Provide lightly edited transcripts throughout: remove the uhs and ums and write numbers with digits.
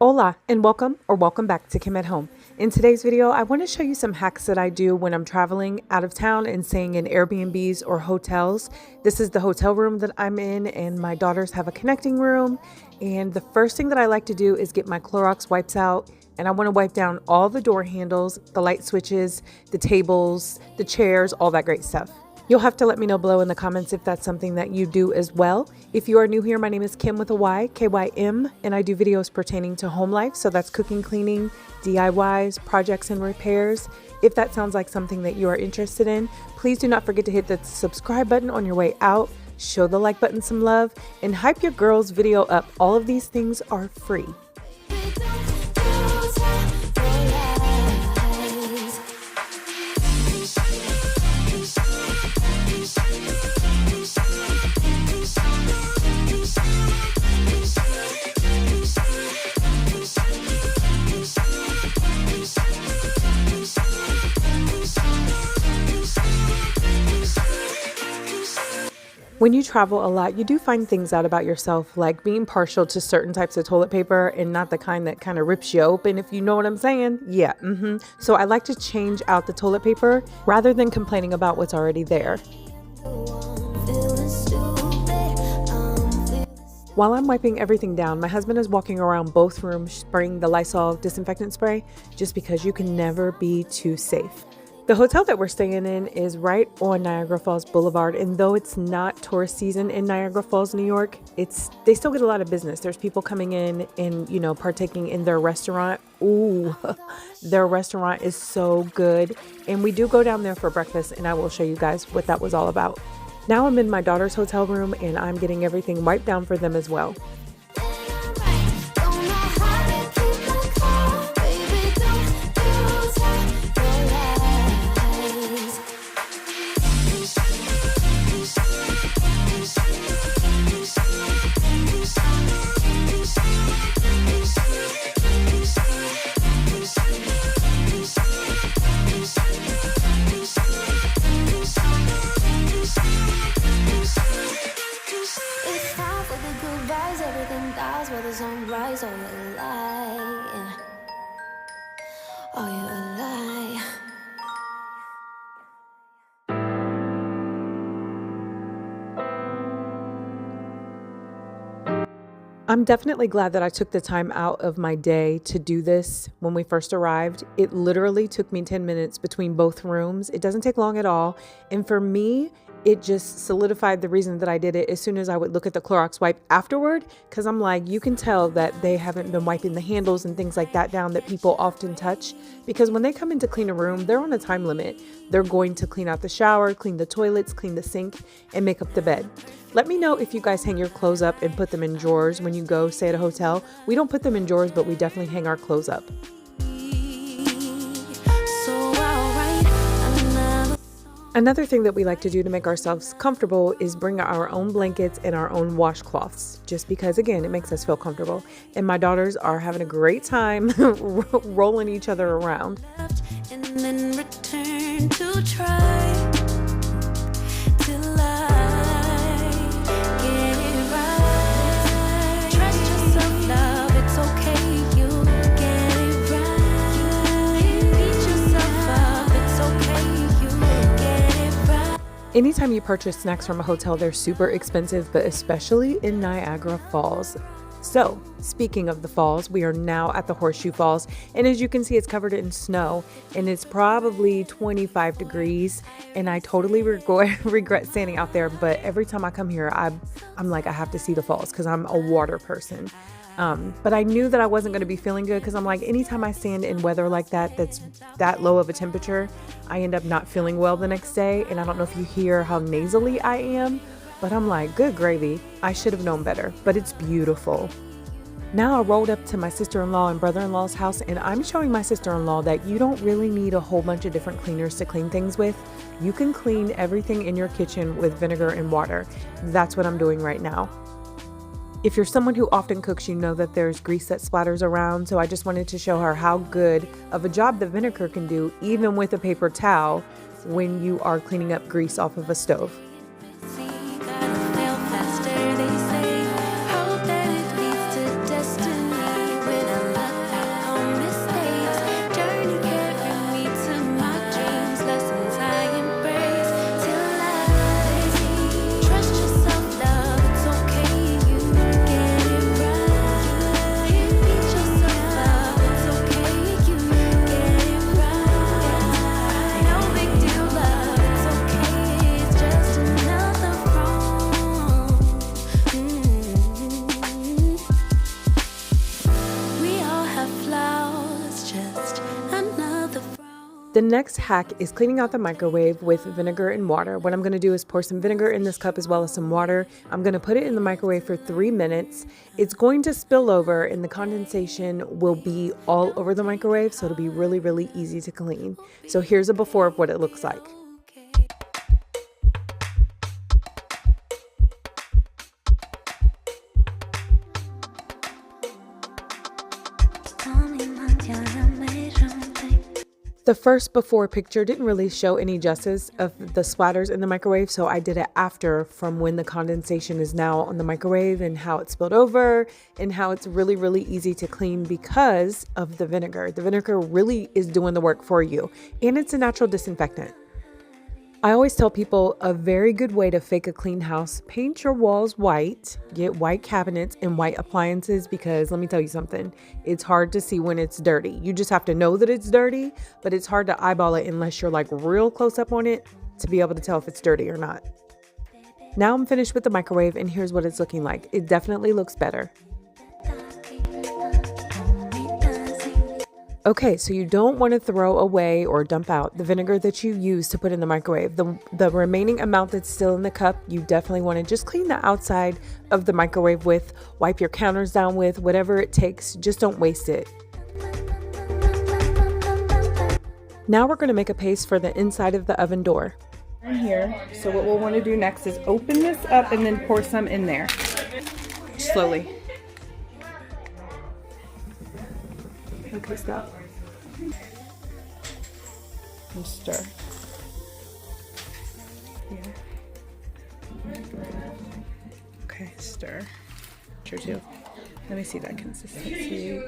Hola and welcome back to Kim at Home. In today's video, I want to show you some hacks that I do when I'm traveling out of town and staying in Airbnbs or hotels. This is the hotel room that I'm in, and my daughters have a connecting room. And the first thing that I like to do is get my Clorox wipes out, and I want to wipe down all the door handles, the light switches, the tables, the chairs, all that great stuff. You'll have to let me know below in the comments if that's something that you do as well. If you are new here, my name is Kim with a Y, K-Y-M, and I do videos pertaining to home life. So that's cooking, cleaning, DIYs, projects, and repairs. If that sounds like something that you are interested in, please do not forget to hit the subscribe button on your way out, show the like button some love, and hype your girl's video up. All of these things are free. When you travel a lot, you do find things out about yourself, like being partial to certain types of toilet paper and not the kind that kind of rips you open, if you know what I'm saying. Yeah. So I like to change out the toilet paper rather than complaining about what's already there. While I'm wiping everything down, my husband is walking around both rooms spraying the Lysol disinfectant spray, just because you can never be too safe. The hotel that we're staying in is right on Niagara Falls Boulevard, and though it's not tourist season in Niagara Falls, New York, they still get a lot of business. There's people coming in and, partaking in their restaurant. Ooh, their restaurant is so good. And we do go down there for breakfast, and I will show you guys what that was all about. Now I'm in my daughter's hotel room, and I'm getting everything wiped down for them as well. I'm definitely glad that I took the time out of my day to do this. When we first arrived, it literally took me 10 minutes between both rooms. It doesn't take long at all. And for me, it just solidified the reason that I did it as soon as I would look at the Clorox wipe afterward, because I'm like, you can tell that they haven't been wiping the handles and things like that down that people often touch, because when they come in to clean a room, they're on a time limit. They're going to clean out the shower, clean the toilets, clean the sink, and make up the bed. Let me know if you guys hang your clothes up and put them in drawers when you go stay at a hotel. We don't put them in drawers, but we definitely hang our clothes up. Another thing that we like to do to make ourselves comfortable is bring our own blankets and our own washcloths, just because, again, it makes us feel comfortable. And my daughters are having a great time rolling each other around. And then return to try. Anytime you purchase snacks from a hotel, they're super expensive, but especially in Niagara Falls. So, speaking of the falls, we are now at the Horseshoe Falls, and as you can see, it's covered in snow, and it's probably 25 degrees, and I totally regret standing out there, but every time I come here, I'm like, I have to see the falls, because I'm a water person. But I knew that I wasn't going to be feeling good, because I'm like, anytime I stand in weather like that, that's that low of a temperature, I end up not feeling well the next day. And I don't know if you hear how nasally I am, but I'm like, good gravy. I should have known better, but it's beautiful. Now I rolled up to my sister-in-law and brother-in-law's house, and I'm showing my sister-in-law that you don't really need a whole bunch of different cleaners to clean things with. You can clean everything in your kitchen with vinegar and water. That's what I'm doing right now. If you're someone who often cooks, you know that there's grease that splatters around, so I just wanted to show her how good of a job the vinegar can do, even with a paper towel, when you are cleaning up grease off of a stove. When I The next hack is cleaning out the microwave with vinegar and water. What I'm going to do is pour some vinegar in this cup as well as some water. I'm going to put it in the microwave for 3 minutes. It's going to spill over and the condensation will be all over the microwave, so it'll be really, really easy to clean. So here's a before of what it looks like. The first before picture didn't really show any justice of the splatters in the microwave, so I did it after from when the condensation is now on the microwave and how it spilled over and how it's really, really easy to clean because of the vinegar. The vinegar really is doing the work for you, and it's a natural disinfectant. I always tell people a very good way to fake a clean house: paint your walls white, get white cabinets and white appliances, because let me tell you something, it's hard to see when it's dirty. You just have to know that it's dirty, but it's hard to eyeball it unless you're like real close up on it to be able to tell if it's dirty or not. Now I'm finished with the microwave and here's what it's looking like. It definitely looks better. Okay, so you don't want to throw away or dump out the vinegar that you use to put in the microwave. The remaining amount that's still in the cup, you definitely want to just clean the outside of the microwave with, wipe your counters down with, whatever it takes. Just don't waste it. Now we're going to make a paste for the inside of the oven door. In here, so what we'll want to do next is open this up and then pour some in there. Slowly. Okay, stop. And stir. Yeah. Okay, stir. Sure too. Let me see that consistency.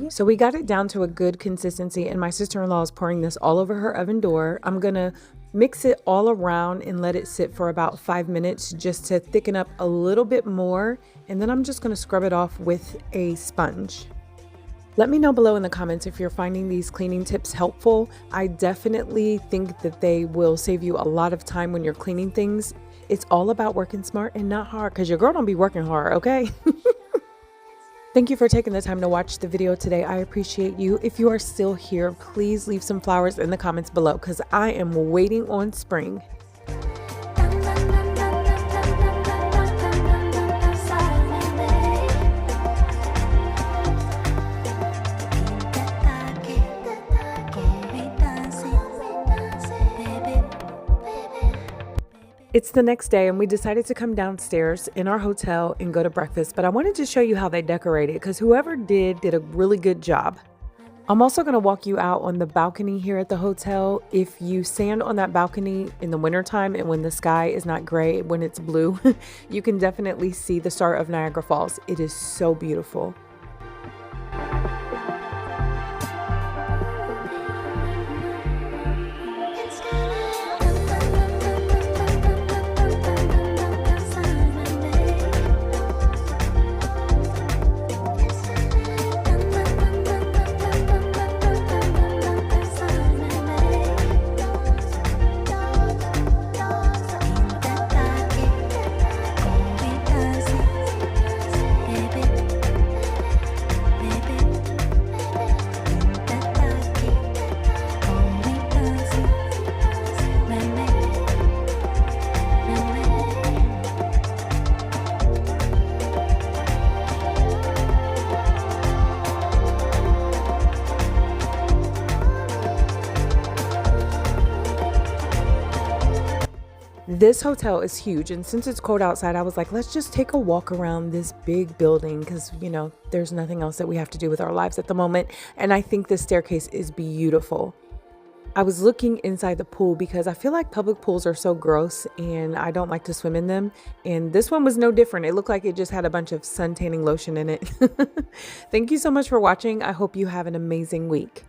So we got it down to a good consistency and my sister-in-law is pouring this all over her oven door. I'm gonna mix it all around and let it sit for about 5 minutes just to thicken up a little bit more, and then I'm just gonna scrub it off with a sponge. Let me know below in the comments if you're finding these cleaning tips helpful. I definitely think that they will save you a lot of time when you're cleaning things. It's all about working smart and not hard, because your girl don't be working hard, okay? Thank you for taking the time to watch the video today. I appreciate you. If you are still here, please leave some flowers in the comments below because I am waiting on spring. It's the next day and we decided to come downstairs in our hotel and go to breakfast, but I wanted to show you how they decorated because whoever did a really good job. I'm also going to walk you out on the balcony here at the hotel. If you stand on that balcony in the wintertime and when the sky is not gray, when it's blue, you can definitely see the start of Niagara Falls. It is so beautiful. This hotel is huge, and since it's cold outside, I was like, let's just take a walk around this big building because, you know, there's nothing else that we have to do with our lives at the moment. And I think this staircase is beautiful. I was looking inside the pool because I feel like public pools are so gross and I don't like to swim in them. And this one was no different. It looked like it just had a bunch of sun tanning lotion in it. Thank you so much for watching. I hope you have an amazing week.